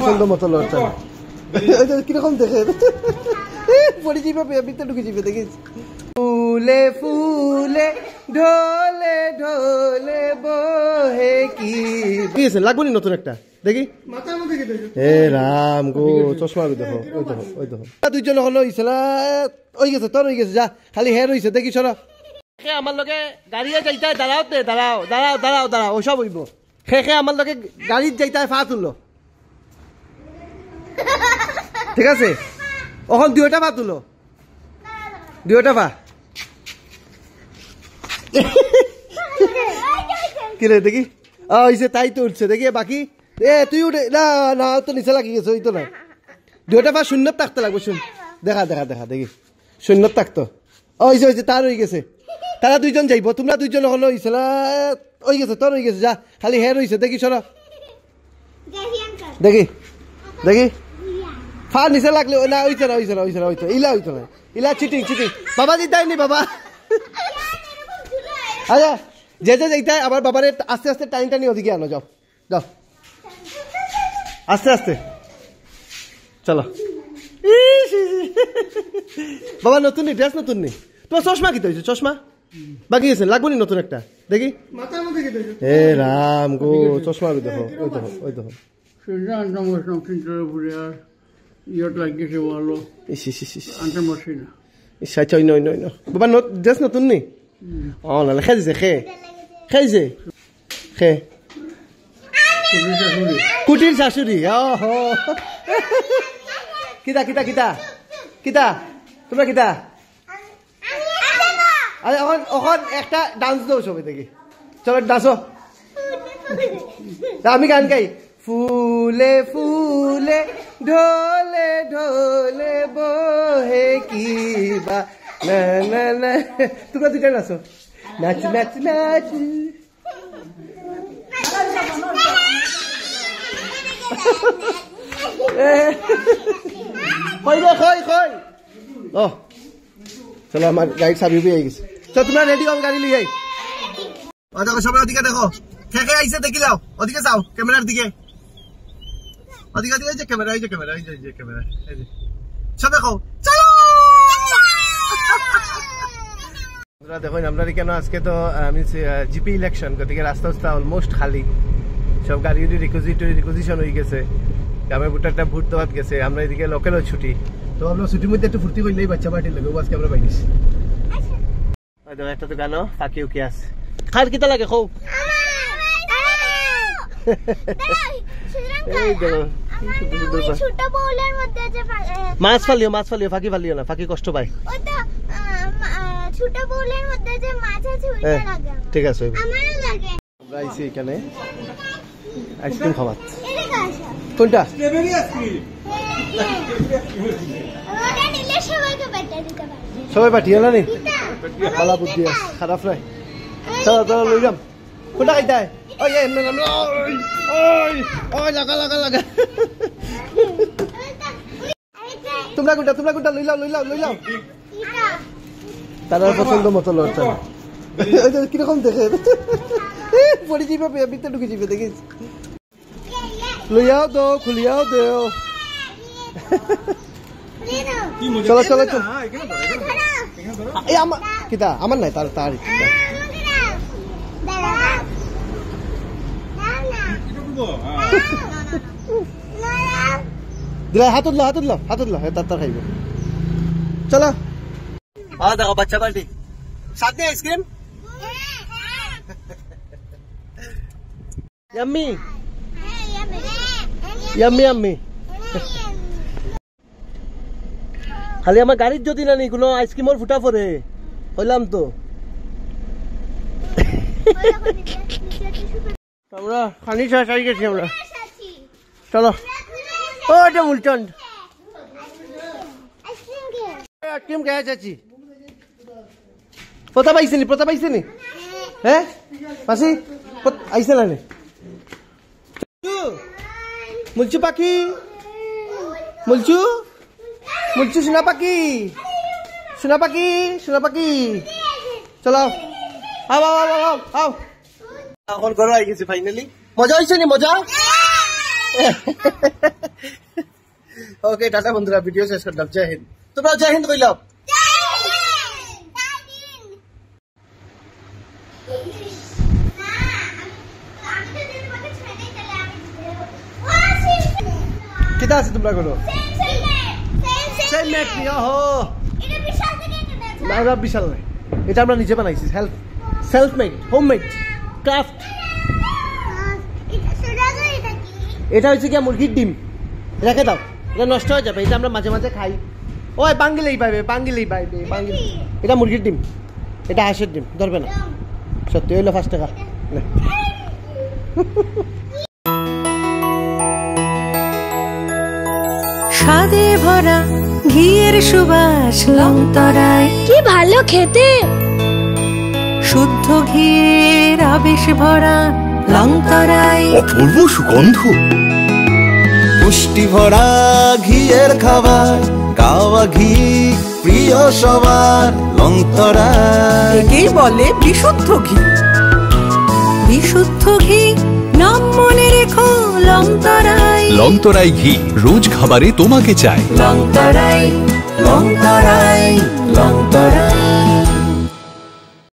পছন্দ মতো লড়ছে কিরকম দেখে পড়ে যাবে ভিতরে ঢুকে যাবে দেখিস ফুলে ফুলে ঢোলে ঢোলে বহে কি দিয়েছেন লাগবে নি নতুন একটা দেখি হে রাম গো চশমা দেখো ওই দেখো ওই দেখো দুইজন হলো ইসলা ওই গেছে তোর হয়ে গেছে যা খালি হের হয়েছে দেখি সরা আমার লগে গাড়িয়ে যাইতে দাঁড়াও তে দাঁড়াও দাঁড়াও দাঁড়াও দাঁড়াও ওসব হইব খে আমার লগে গাড়ির যাইতে ফা তুললো ঠিক আছে ওখান দুইটা পা তুলো দুইটা পা কি রে দেখি তাই তো উঠছে দেখি বাকি তুই উঠে না না তো নিচে লাগি গেছে ওই তো না দুইটা পা শূন্য থাকতে লাগবে শুন দেখা দেখা দেখা দেখি শূন্য থাকতো হয়েছে তার হয়ে গেছে তারা দুইজন যাইব তোমরা দুইজন হলো ইসলা ওই গেছে তোর হয়ে গেছে যা খালি হের হয়েছে দেখি সরা দেখি দেখি ফা নিচে লাগলে না ওইছে না ওইছে না ওইছে না ওইতো ইলা হইতো না ইলা চিটিং চিটিং বাবা জিতায়নি বাবা আচ্ছা যে যে যাইতায় আবার বাবারে আস্তে আস্তে টাইম টানি ওদিকে আনো যাও যাও আস্তে আস্তে চলো বাবা নতুন নি ড্রেস নতুন নি তোমার চশমা কি হয়েছে চশমা বাকি গেছে লাগবো নি নতুন একটা দেখি হে রাম গো চশমা দেখো ওই দেখো ওই দেখো বাবা ড্রেস নতুন নি ও নালে খেয়েছে খেয়েছে খে কুটির শাশুড়ি কিতা কিতা কিতা কিতা তোমরা কিতা ওখান একটা ডান্স দাও সবাই দেখি চলো ডান্সো আমি গান গাই ফুলে ফুলে ঢোলে ঢোলে বহে কিবা না না না তোমরা দুইটা নাচো নাচ নাচ নাচ কই রে কই কই ও চলো আমার গাড়ি চাবি পেয়ে গেছে চল তোমরা রেডি হও গাড়ি লিয়ে দেখো সবাই ওদিকে দেখো কে কে আইছে দেখি লাও ওদিকে যাও ক্যামেরার দিকে ওদিকে দিকে যে ক্যামেরা এই যে ক্যামেরা এই যে ক্যামেরা এই যে সব দেখো চলো বন্ধুরা দেখুন আমরা কেন আজকে তো আমি জিপি ইলেকশন গতিকে রাস্তা অলমোস্ট খালি সব গাড়ি রিকুজিশন হয়ে গেছে গ্রামের ভোটারটা ভোট দেওয়াত গেছে আমরা এদিকে লোকেলও ছুটি তো আমরা ছুটির মধ্যে একটু ফুর্তি করলেই বাচ্চা পার্টির লাগে আজকে আমরা বাইরিস একটা তো গানো ফাঁকি উকি আছে খার কিতা লাগে খৌ মাছ ফালিও ফাঁকি ফালিও না ফাঁকি কষ্ট পায় ঠিক আছে আমরা আইছি এখানে আইসক্রিম খাওয়া কোনটা সবাই পাঠিয়ে না নি ভালো বুদ্ধি আছে খারাপ নয় চলো চলো লই যাম কোনটা খাইতে লাগা লাগা লাগা তোমরা কোনটা লই লাও তার পছন্দ মতো লড়ছে কিরকম দেখে পড়ে যাবে ভিতরে ঢুকে যাবে দেখিস লইয়াও তো খুলিয়াও দেও চলো চলো চলো আমার কিতা আমার নাই তার তার দিলা হাতত লো তার খাইব চলো দেখো বাচ্চা পার্টি সাথে আইসক্রিম ইয়াম্মি ইয়াম্মি ইয়াম্মি খালি আমার গাড়ির যদি না নি কোনো আইসক্রিমের ফুটা পরে হইলাম তো আমরা খানি সাই গেছি আমরা চলো ও এটা মুলচন্ড আইসক্রিম খেয়ে চাচ্ছি প্রতাপ আইসে নি হ্যাঁ পাশি আইসে না মুলচু পাখি মুলচু সোনা পাখি চলো আও এখন ঘর আই গেছি ফাইনালি মজা হয়েছে নি মজা ওকে টাটা বন্ধুরা, ভিডিও শেষ করলাম। জয় হিন্দ। তোমরা জয় হিন্দ কইলাম। কিতা আছে তোমরা করো সেম মেক নি। ওহো না, এটা বিশাল নাই, এটা আমরা নিজে বানাইছি। Self made, home made, craft. এটা হচ্ছে কি মুরগির ডিম, রেখে দাও, এটা নষ্ট হয়ে যাবে। এটা আমরা মাঝে মাঝে খাই। ওই বাঙ্গিলেই পাইবে, বাঙ্গিলেই পাইবে, বাঙ্গিল। এটা মুরগির ডিম, এটা হাঁসের ডিম, ধরবে না। সত্যি হইলো 5 টাকা। স্বাদে ভরা ঘিয়ের সুবাস লংতরায়, কি ভালো খেতে। শুদ্ধ ঘিয়ের আবেশ ভরা লংতরায়, অপূর্ব সুগন্ধ, পুষ্টি ভরা ঘিয়ের খাবার, কাওয়া ঘি প্রিয় সবার লংতরায়। একেই বলে বিশুদ্ধ ঘি। বিশুদ্ধ ঘি নাম মনে রেখো লংতরায়। লংতরাই ঘি রোজ খাবারে তোমাকে চাই। লংতরায়, লংতরায়, লংতরায়।